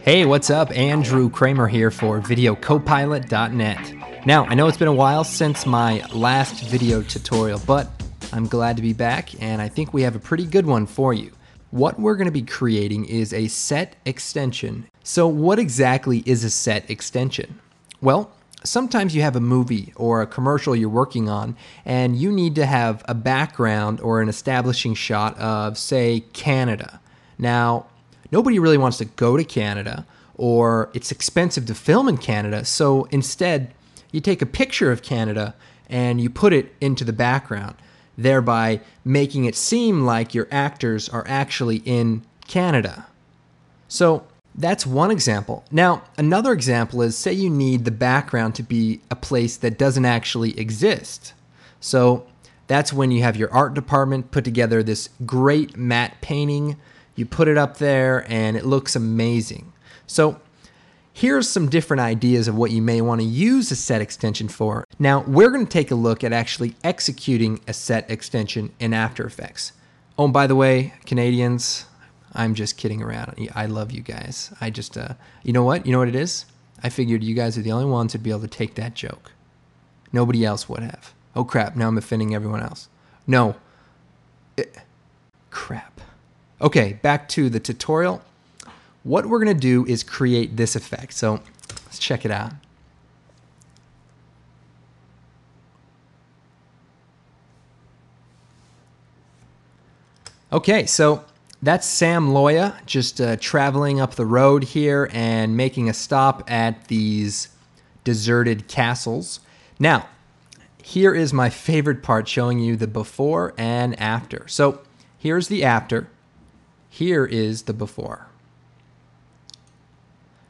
Hey, what's up? Andrew Kramer here for VideoCopilot.net. Now, I know it's been a while since my last video tutorial, but I'm glad to be back, and I think we have a pretty good one for you. What we're going to be creating is a set extension. So what exactly is a set extension? Well, sometimes you have a movie or a commercial you're working on, and you need to have a background or an establishing shot of, say, Canada. Now, nobody really wants to go to Canada, or it's expensive to film in Canada, so instead you take a picture of Canada and you put it into the background, thereby making it seem like your actors are actually in Canada. So that's one example. Now, another example is, say you need the background to be a place that doesn't actually exist. So that's when you have your art department put together this great matte painting. You put it up there and it looks amazing. So here's some different ideas of what you may want to use a set extension for. Now we're going to take a look at actually executing a set extension in After Effects. Oh, and by the way, Canadians, I'm just kidding around. I love you guys. I just, you know what? You know what it is? I figured you guys are the only ones who'd be able to take that joke. Nobody else would have. Oh crap, now I'm offending everyone else. No. Crap. Okay, back to the tutorial. What we're going to do is create this effect. So let's check it out. Okay, so that's Sam Loya just traveling up the road here and making a stop at these deserted castles. Now, here is my favorite part, showing you the before and after. So here's the after. Here is the before.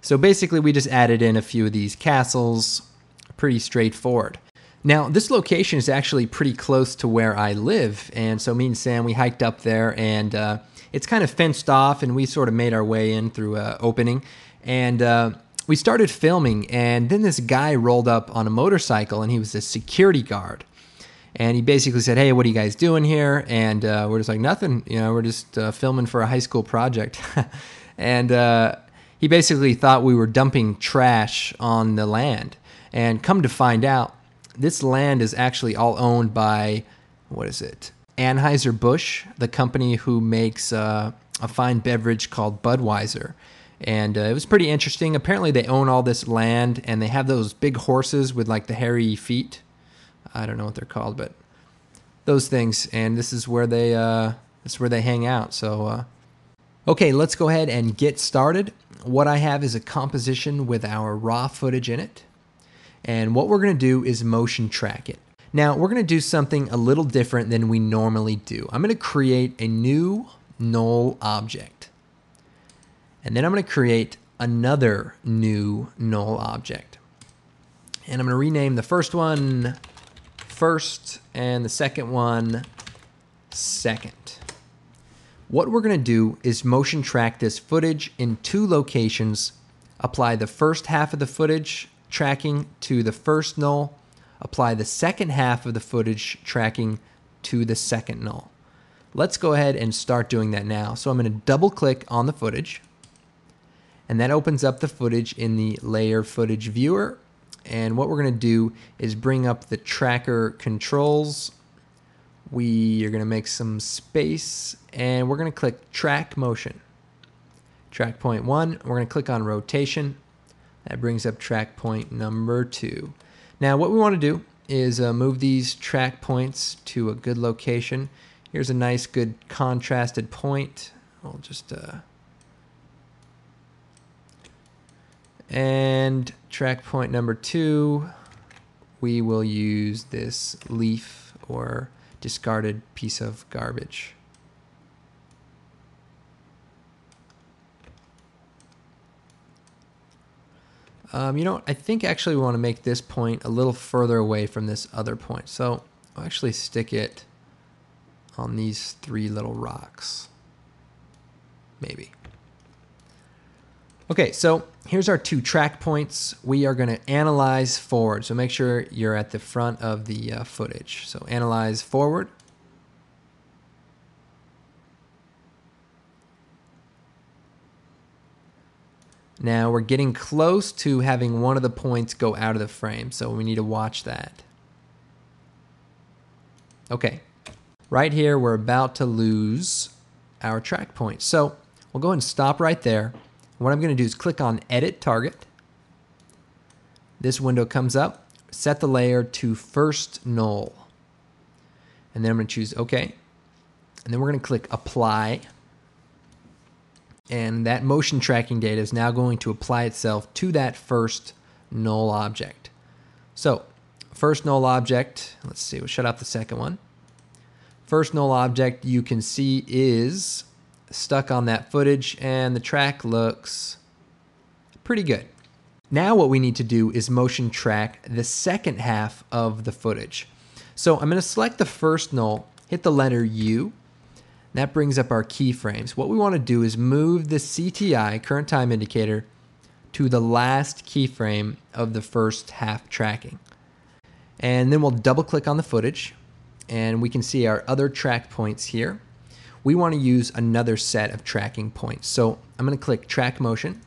So basically we just added in a few of these castles, pretty straightforward. Now this location is actually pretty close to where I live, and so me and Sam, we hiked up there, and it's kind of fenced off, and we sort of made our way in through an opening, and we started filming, and then this guy rolled up on a motorcycle, and he was a security guard. And he basically said, hey, what are you guys doing here? And we're just like, nothing, you know, we're just filming for a high school project. And he basically thought we were dumping trash on the land. And come to find out, this land is actually all owned by, what is it? Anheuser-Busch, the company who makes a fine beverage called Budweiser. And it was pretty interesting. Apparently they own all this land, and they have those big horses with like the hairy feet. I don't know what they're called, but those things, and this is where they hang out. So okay, let's go ahead and get started. What I have is a composition with our raw footage in it, and what we're going to do is motion track it. Now we're going to do something a little different than we normally do. I'm going to create a new null object, and then I'm going to create another new null object, and I'm going to rename the first one first and the second one second. What we're going to do is motion track this footage in two locations, apply the first half of the footage tracking to the first null, apply the second half of the footage tracking to the second null. Let's go ahead and start doing that now. So I'm going to double click on the footage, and that opens up the footage in the layer footage viewer. And what we're going to do is bring up the tracker controls. We are going to make some space, and we're going to click track motion. Track point 1, we're going to click on rotation. That brings up track point number 2. Now what we want to do is move these track points to a good location. Here's a nice good contrasted point. I'll just and track point number 2, we will use this leaf or discarded piece of garbage. You know, I think actually we want to make this point a little further away from this other point. So I'll actually stick it on these 3 little rocks, maybe. Okay, so here's our 2 track points. We are going to analyze forward. So make sure you're at the front of the footage. So analyze forward. Now we're getting close to having one of the points go out of the frame, so we need to watch that. Okay, right here we're about to lose our track point. So we'll go ahead and stop right there. What I'm going to do is click on Edit Target. This window comes up. Set the layer to first null. And then I'm going to choose OK. And then we're going to click Apply. And that motion tracking data is now going to apply itself to that first null object. So first null object, let's see, we'll shut off the second one. First null object you can see is stuck on that footage, and the track looks pretty good. Now what we need to do is motion track the second half of the footage. So I'm going to select the first null, hit the letter U. That brings up our keyframes. What we want to do is move the CTI, current time indicator, to the last keyframe of the first half tracking. And then we'll double click on the footage, and we can see our other track points here. We want to use another set of tracking points. So I'm going to click Track Motion.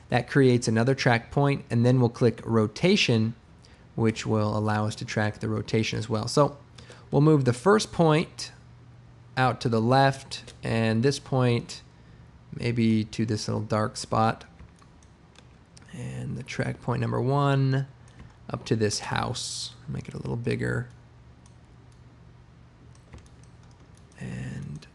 That creates another track point, and then we'll click Rotation, which will allow us to track the rotation as well. So we'll move the first point out to the left, and this point maybe to this little dark spot, and the track point number 1 up to this house. Make it a little bigger, and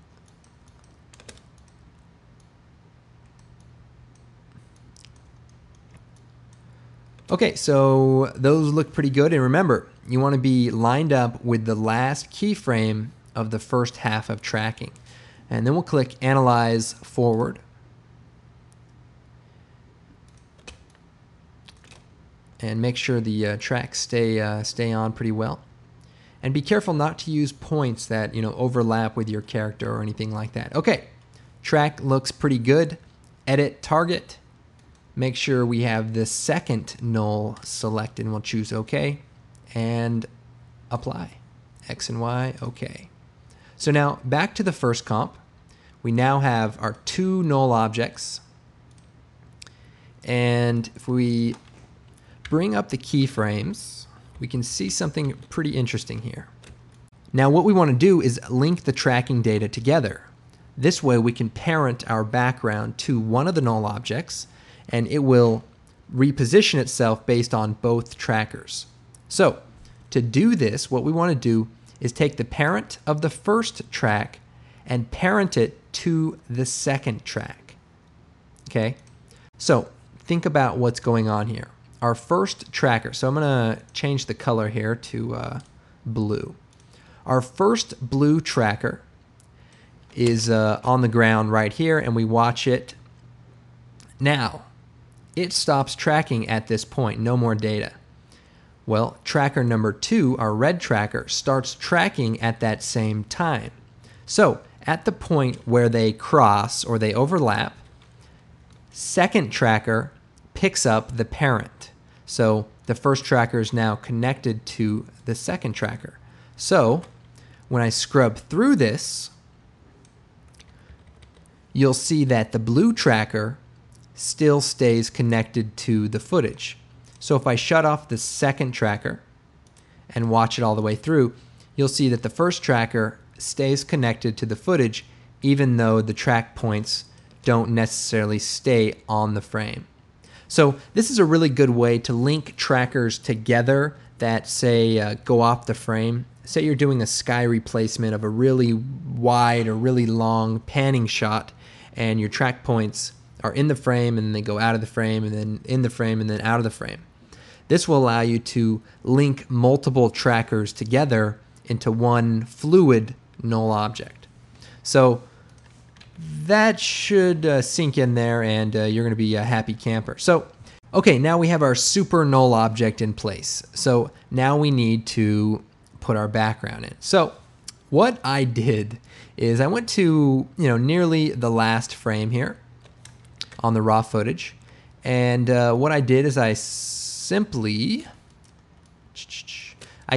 okay, so those look pretty good. And remember, you want to be lined up with the last keyframe of the first half of tracking. And then we'll click Analyze Forward. And make sure the tracks stay on pretty well. And be careful not to use points that overlap with your character or anything like that. Okay, track looks pretty good. Edit Target. Make sure we have the second null selected, and we'll choose OK and Apply. X and Y, OK. So now back to the first comp. We now have our 2 null objects. And if we bring up the keyframes, we can see something pretty interesting here. Now what we want to do is link the tracking data together. This way we can parent our background to one of the null objects, and it will reposition itself based on both trackers. So to do this, what we want to do is take the parent of the first track and parent it to the second track. Okay, so think about what's going on here. Our first tracker, so I'm going to change the color here to blue. Our first blue tracker is on the ground right here, and we watch it. Now, it stops tracking at this point, no more data. Well, tracker number 2, our red tracker, starts tracking at that same time. So at the point where they cross or they overlap, second tracker picks up the parent. So the first tracker is now connected to the second tracker. So when I scrub through this, you'll see that the blue tracker still stays connected to the footage. So if I shut off the second tracker and watch it all the way through, you'll see that the first tracker stays connected to the footage even though the track points don't necessarily stay on the frame. So this is a really good way to link trackers together that say go off the frame. Say you're doing a sky replacement of a really wide or really long panning shot, and your track points are in the frame and then they go out of the frame and then in the frame and then out of the frame. This will allow you to link multiple trackers together into one fluid null object. So that should sink in there, and you're going to be a happy camper. So, okay, now we have our super null object in place. So now we need to put our background in. So what I did is I went to nearly the last frame here on the raw footage, and what I did is I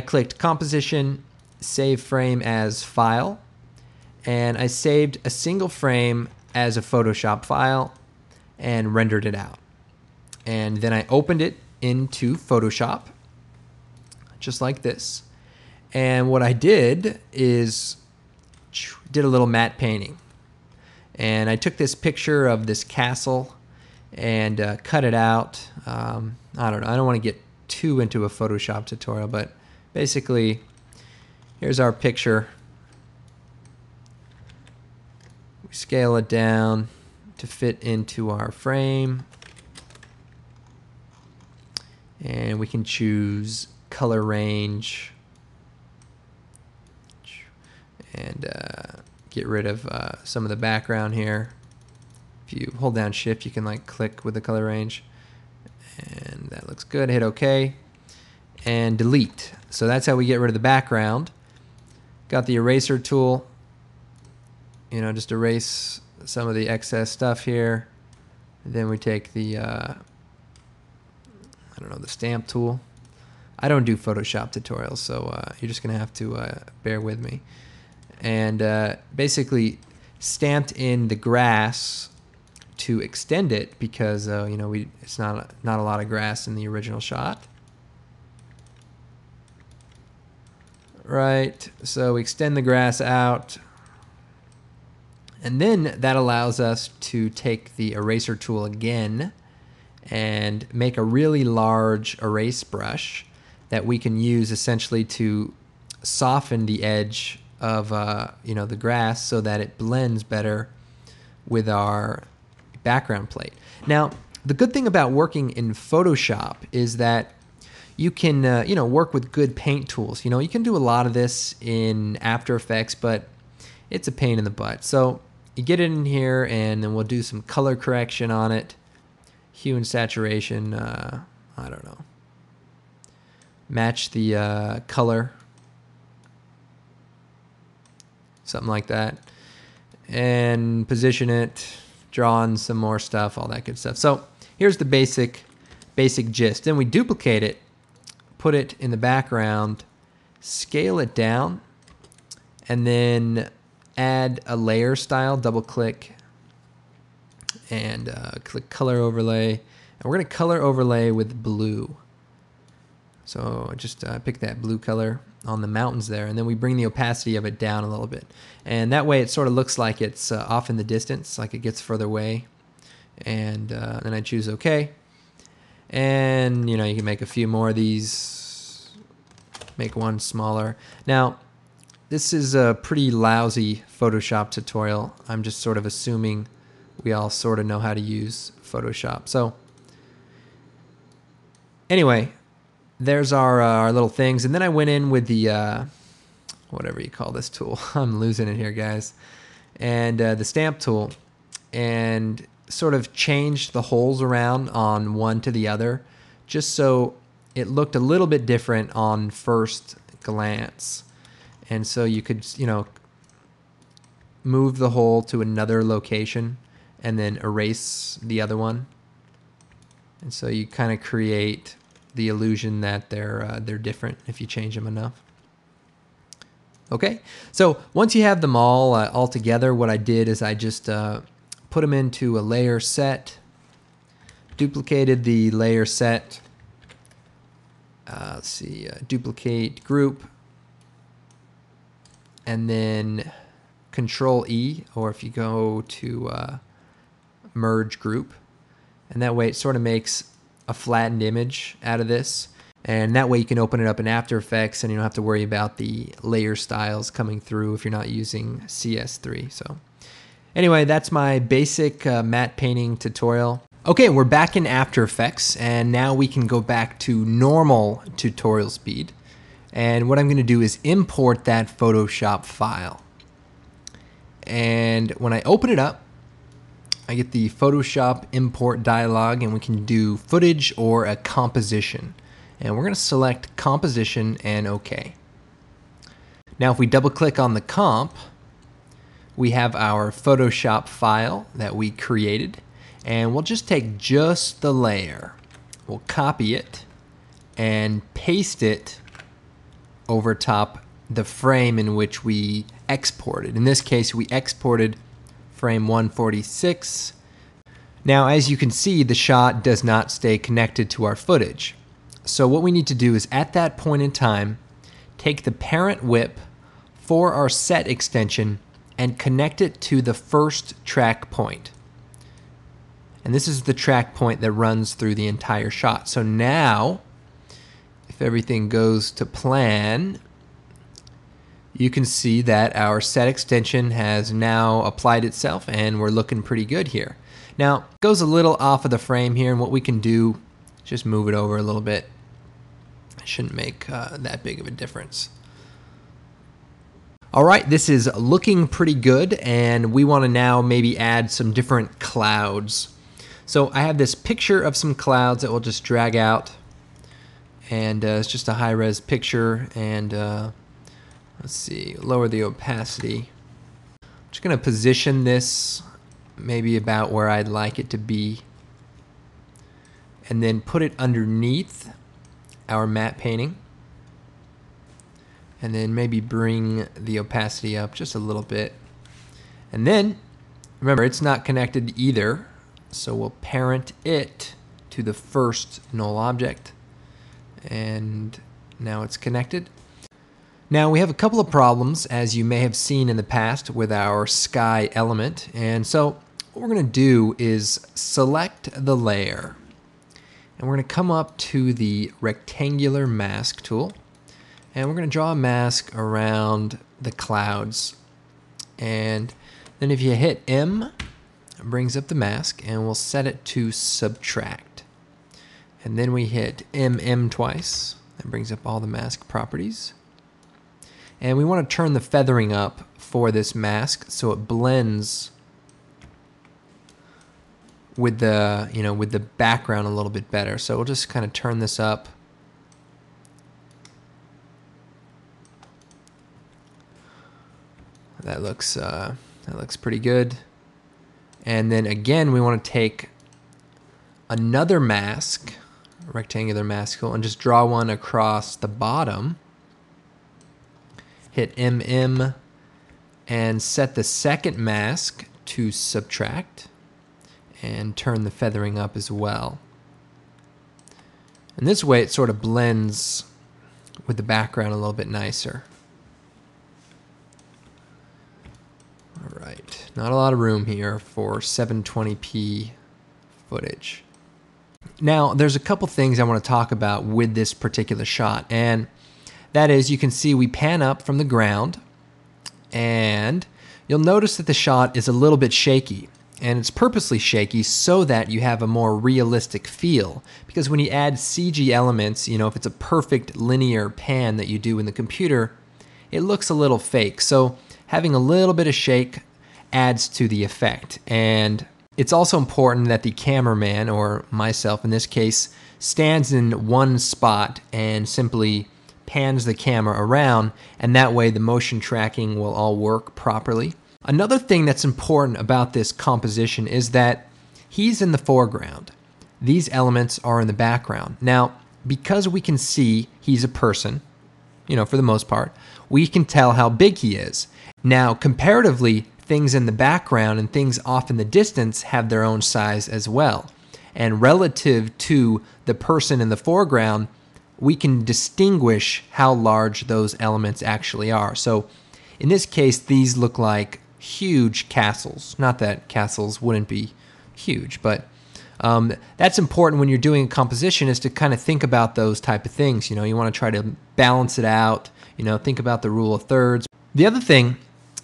clicked Composition, Save Frame as File, and I saved a single frame as a Photoshop file, and rendered it out. And then I opened it into Photoshop, just like this. And what I did is did a little matte painting. And I took this picture of this castle and cut it out. I don't know. I don't want to get too into a Photoshop tutorial, but basically, here's our picture. We scale it down to fit into our frame. And we can choose color range and get rid of some of the background here. If you hold down shift, you can like click with the color range, and that looks good. Hit OK and delete. So that's how we get rid of the background. Got the eraser tool, you know, just erase some of the excess stuff here. And then we take the I don't know, the stamp tool. I don't do Photoshop tutorials, so you're just gonna have to bear with me. And basically stamped in the grass to extend it because you know, it's not a lot of grass in the original shot. Right, so we extend the grass out, and then that allows us to take the eraser tool again and make a really large erase brush that we can use essentially to soften the edge of you know, the grass so that it blends better with our background plate. Now, the good thing about working in Photoshop is that you can you know, work with good paint tools. You know, you can do a lot of this in After Effects, but it's a pain in the butt. So you get it in here, and then we'll do some color correction on it. Hue and saturation, I don't know. Match the color. Something like that. And position it, draw on some more stuff, all that good stuff. So here's the basic gist. Then we duplicate it, put it in the background, scale it down, and then add a layer style, double click, and click color overlay. And we're going to color overlay with blue. So just pick that blue color on the mountains there, and then we bring the opacity of it down a little bit. And that way it sort of looks like it's off in the distance, like it gets further away. And then I choose OK. And you know, you can make a few more of these, make one smaller. Now, this is a pretty lousy Photoshop tutorial. I'm just sort of assuming we all sort of know how to use Photoshop. So anyway, there's our little things. And then I went in with the, whatever you call this tool. I'm losing it here, guys. And the stamp tool, and sort of changed the holes around on one to the other, just so it looked a little bit different on first glance. And so you could, you know, move the hole to another location and then erase the other one. And so you kind of create the illusion that they're different if you change them enough. Okay, so once you have them all together, what I did is I just put them into a layer set, duplicated the layer set. Let's see, duplicate group, and then Control E, or if you go to merge group, and that way it sort of makes a flattened image out of this, and that way you can open it up in After Effects and you don't have to worry about the layer styles coming through if you're not using CS3. So anyway, that's my basic matte painting tutorial. Okay, we're back in After Effects, and now we can go back to normal tutorial speed. And what I'm going to do is import that Photoshop file. And when I open it up, I get the Photoshop import dialog, and we can do footage or a composition. And we're going to select composition and OK. Now if we double click on the comp, we have our Photoshop file that we created, and we'll just take just the layer. We'll copy it and paste it over top the frame in which we exported. In this case, we exported frame 146. Now, as you can see, the shot does not stay connected to our footage. So what we need to do is at that point in time, take the parent whip for our set extension and connect it to the first track point. And this is the track point that runs through the entire shot. So now, if everything goes to plan, you can see that our set extension has now applied itself and we're looking pretty good here. Now, it goes a little off of the frame here, and what we can do is just move it over a little bit. It shouldn't make that big of a difference. All right, this is looking pretty good, and we want to now maybe add some different clouds. So I have this picture of some clouds that we'll just drag out, and it's just a high-res picture, and let's see, lower the opacity. I'm just going to position this maybe about where I'd like it to be, and then put it underneath our matte painting, and then maybe bring the opacity up just a little bit. And then remember, it's not connected either, so we'll parent it to the first null object, and now it's connected. Now we have a couple of problems, as you may have seen in the past, with our sky element, and so what we're going to do is select the layer, and we're going to come up to the rectangular mask tool, and we're going to draw a mask around the clouds. And then if you hit M, it brings up the mask, and we'll set it to subtract. And then we hit MM twice, that brings up all the mask properties. And we want to turn the feathering up for this mask so it blends with the, with the background a little bit better. So we'll just kind of turn this up. That looks pretty good. And then again, we want to take another mask, a rectangular mask tool, and just draw one across the bottom. Hit MM and set the second mask to subtract, and turn the feathering up as well. And this way it sort of blends with the background a little bit nicer. All right, not a lot of room here for 720p footage. Now, there's a couple things I want to talk about with this particular shot, and that is, you can see we pan up from the ground, and you'll notice that the shot is a little bit shaky. And it's purposely shaky so that you have a more realistic feel. Because when you add CG elements, if it's a perfect linear pan that you do in the computer, it looks a little fake. So having a little bit of shake adds to the effect. And it's also important that the cameraman, or myself in this case, stands in one spot and simply pans the camera around, and that way the motion tracking will all work properly. Another thing that's important about this composition is that he's in the foreground. These elements are in the background. Now, because we can see he's a person, for the most part, we can tell how big he is. Now, comparatively, things in the background and things off in the distance have their own size as well. And relative to the person in the foreground, we can distinguish how large those elements actually are. So in this case, these look like huge castles. Not that castles wouldn't be huge, but that's important when you're doing a composition, is to kind of think about those type of things. You want to try to balance it out, think about the rule of thirds. The other thing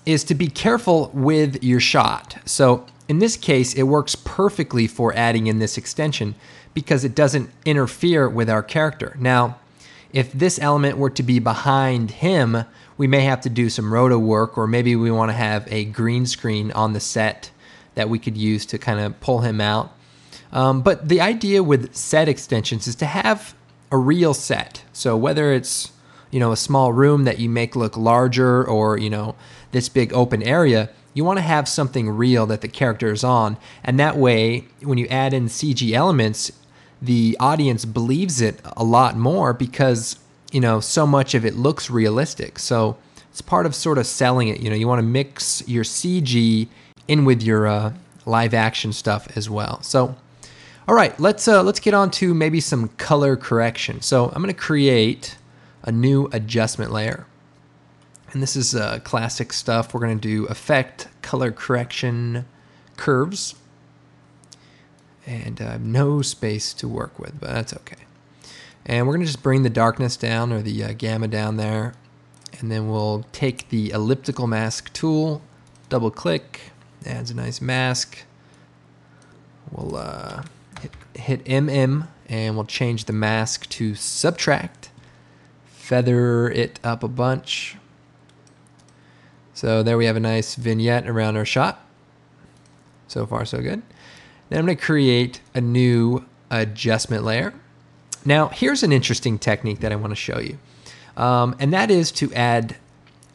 is to be careful with your shot. So in this case, it works perfectly for adding in this extension because it doesn't interfere with our character. Now, if this element were to be behind him, we may have to do some roto work, or maybe we want to have a green screen on the set that we could use to kind of pull him out. But the idea with set extensions is to have a real set. So whether it's a small room that you make look larger, or this big open area, you want to have something real that the character is on. And that way, when you add in CG elements, the audience believes it a lot more because so much of it looks realistic. So it's part of sort of selling it. You want to mix your CG in with your live action stuff as well. So, all right, let's get on to maybe some color correction. So I'm going to create a new adjustment layer. And this is classic stuff. We're going to do Effect, Color Correction, Curves. And I have no space to work with, but that's okay. And we're going to just bring the darkness down, or the gamma down there. And then we'll take the elliptical mask tool, double click, adds a nice mask. We'll hit MM, and we'll change the mask to subtract. Feather it up a bunch. So there we have a nice vignette around our shot. So far, so good. Then I'm going to create a new adjustment layer. Now, here's an interesting technique that I want to show you. And that is to add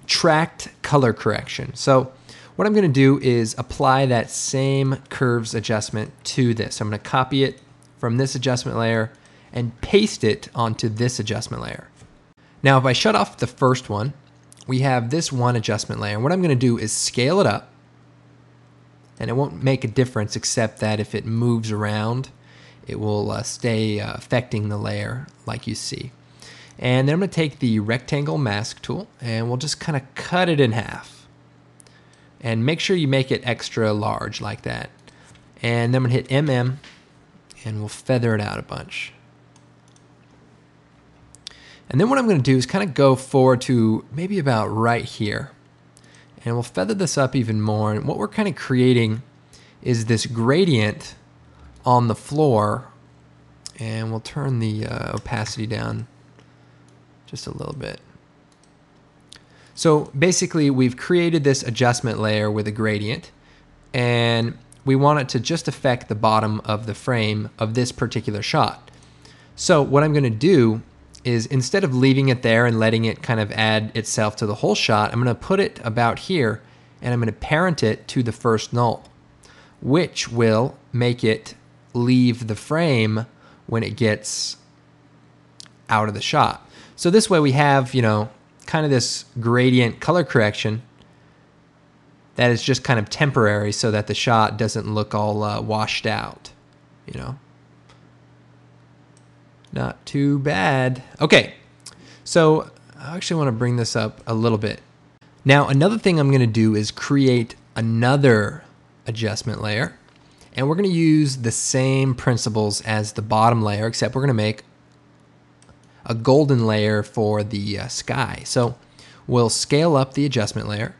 tracked color correction. So what I'm going to do is apply that same curves adjustment to this. I'm going to copy it from this adjustment layer and paste it onto this adjustment layer. Now, if I shut off the first one, we have this one adjustment layer. What I'm going to do is scale it up, and it won't make a difference except that if it moves around, it will stay affecting the layer like you see. And then I'm going to take the rectangle mask tool, and we'll just kind of cut it in half. And make sure you make it extra large like that. And then I'm going to hit MM, and we'll feather it out a bunch. And then what I'm going to do is kind of go forward to maybe about right here. And we'll feather this up even more. And what we're kind of creating is this gradient on the floor. And we'll turn the opacity down just a little bit. So basically, we've created this adjustment layer with a gradient. And we want it to just affect the bottom of the frame of this particular shot. So what I'm going to do is, instead of leaving it there and letting it kind of add itself to the whole shot, I'm going to put it about here, and I'm going to parent it to the first null, which will make it leave the frame when it gets out of the shot. So this way we have, you know, kind of this gradient color correction that is just kind of temporary so that the shot doesn't look all washed out, you know. Not too bad. Okay, so I actually want to bring this up a little bit. Now, another thing I'm going to do is create another adjustment layer. And we're going to use the same principles as the bottom layer, except we're going to make a golden layer for the sky. So we'll scale up the adjustment layer,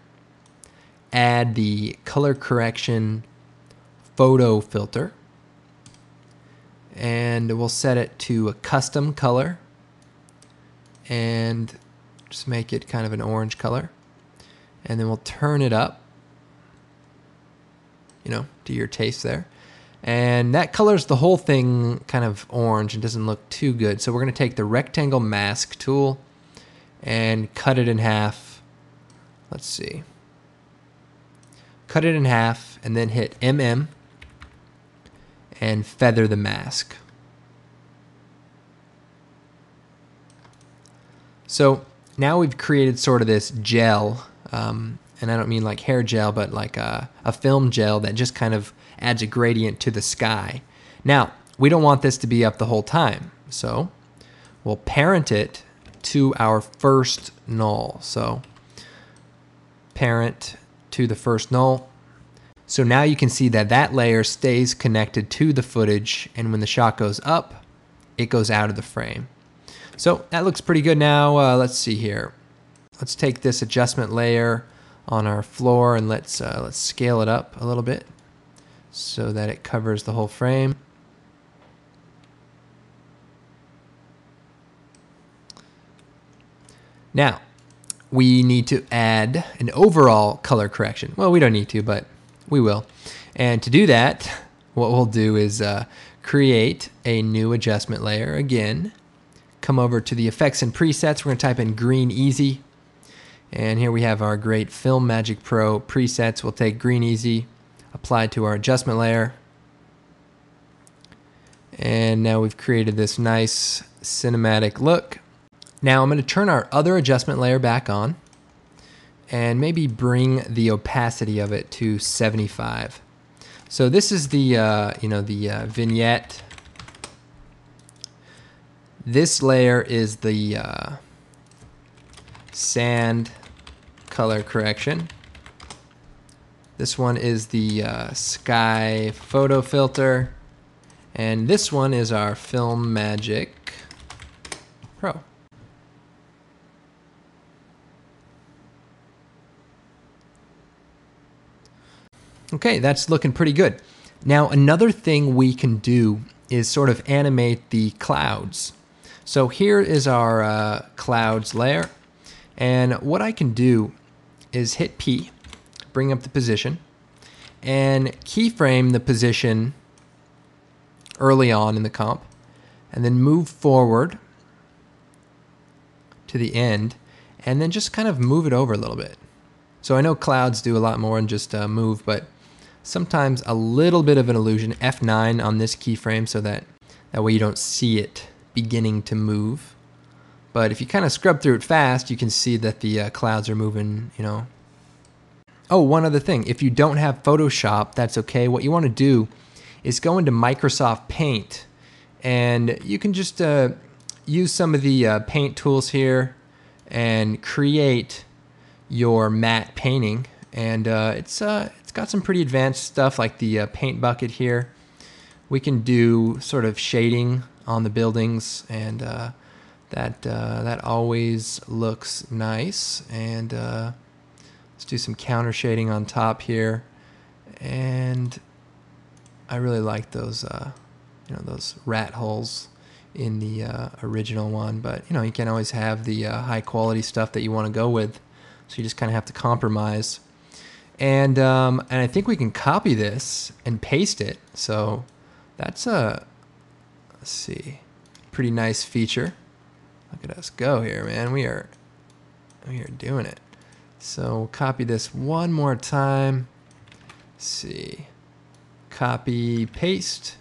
add the color correction photo filter, and we'll set it to a custom color and just make it kind of an orange color. And then we'll turn it up, you know, to your taste there. And that colors the whole thing kind of orange and doesn't look too good. So we're going to take the rectangle mask tool and cut it in half. Let's see. Cut it in half and then hit MM and feather the mask. So now we've created sort of this gel, and I don't mean like hair gel, but like a film gel that just kind of adds a gradient to the sky. Now, we don't want this to be up the whole time, so we'll parent it to our first null. So parent to the first null. So now you can see that that layer stays connected to the footage, and when the shot goes up, it goes out of the frame. So that looks pretty good now. Let's see here. Let's take this adjustment layer on our floor and let's scale it up a little bit so that it covers the whole frame. Now, we need to add an overall color correction. Well, we don't need to, but we will. And to do that, what we'll do is create a new adjustment layer again. Come over to the effects and presets. We're going to type in Green Easy. And here we have our great Film Magic Pro presets. We'll take Green Easy, apply to our adjustment layer. And now we've created this nice cinematic look. Now I'm going to turn our other adjustment layer back on and maybe bring the opacity of it to 75. So this is the the vignette. This layer is the sand color correction. This one is the sky photo filter, and this one is our Film Magic Pro. Okay, that's looking pretty good. Now, another thing we can do is sort of animate the clouds. So here is our clouds layer, and what I can do is hit P, bring up the position, and keyframe the position early on in the comp, and then move forward to the end, and then just kind of move it over a little bit. So I know clouds do a lot more than just move, but sometimes a little bit of an illusion. F9 on this keyframe so that way you don't see it beginning to move. But if you kind of scrub through it fast, you can see that the clouds are moving, you know. Oh, one other thing. If you don't have Photoshop, that's okay. What you want to do is go into Microsoft Paint, and you can just use some of the paint tools here and create your matte painting. And it's got some pretty advanced stuff like the paint bucket here. We can do sort of shading on the buildings, and that always looks nice. And let's do some counter shading on top here. And I really like those those rat holes in the original one, but you can always have the high quality stuff that you want to go with, so you just kind of have to compromise. And I think we can copy this and paste it. So that's a, let's see, pretty nice feature. Look at us go here, man. We are doing it. So we'll copy this one more time. Let's see, copy, paste,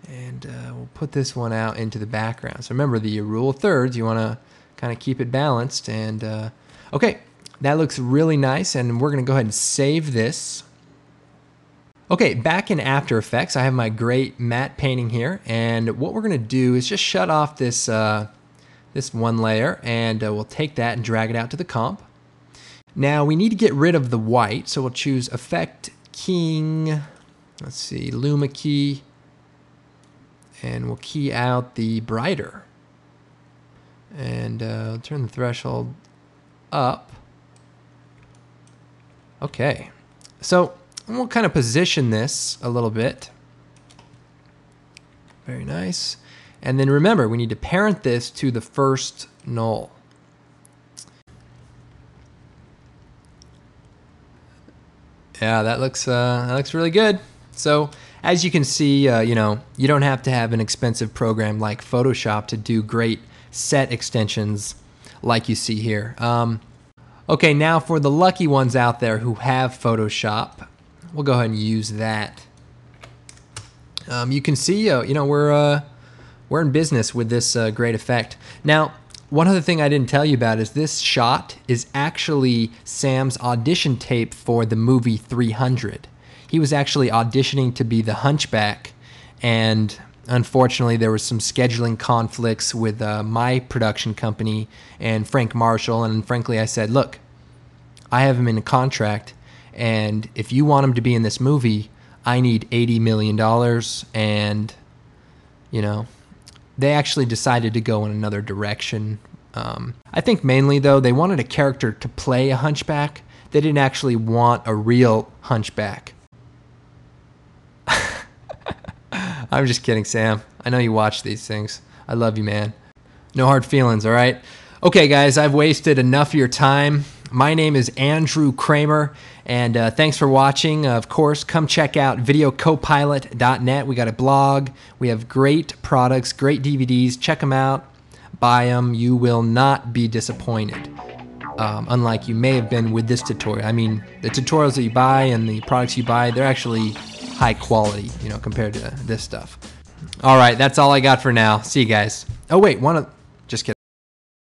and we'll put this one out into the background. So remember the rule of thirds. You want to kind of keep it balanced. And okay. That looks really nice, and we're going to go ahead and save this. Okay, back in After Effects, I have my great matte painting here, and what we're going to do is just shut off this this one layer, and we'll take that and drag it out to the comp. Now we need to get rid of the white, so we'll choose Effect Keying. Let's see, Luma key, and we'll key out the brighter, and turn the threshold up. Okay, so we'll kind of position this a little bit. Very nice. And then remember, we need to parent this to the first null. Yeah, that looks really good. So as you can see, you don't have to have an expensive program like Photoshop to do great set extensions like you see here. Okay, now for the lucky ones out there who have Photoshop, we'll go ahead and use that. You can see, we're in business with this great effect. Now, one other thing I didn't tell you about is this shot is actually Sam's audition tape for the movie 300. He was actually auditioning to be the Hunchback, and unfortunately there was some scheduling conflicts with my production company and Frank Marshall, and frankly I said, look, I have him in a contract, and if you want him to be in this movie, I need $80 million, and they actually decided to go in another direction. I think mainly though they wanted a character to play a hunchback. They didn't actually want a real hunchback. I'm just kidding, Sam. I know you watch these things. I love you, man. No hard feelings, all right? Okay, guys, I've wasted enough of your time. My name is Andrew Kramer, and thanks for watching. Of course, come check out videocopilot.net. We got a blog. We have great products, great DVDs. Check them out. Buy them. You will not be disappointed, unlike you may have been with this tutorial. I mean, the tutorials that you buy and the products you buy, they're actually high quality, compared to this stuff. All right, that's all I got for now. See you guys. Oh, wait, just kidding.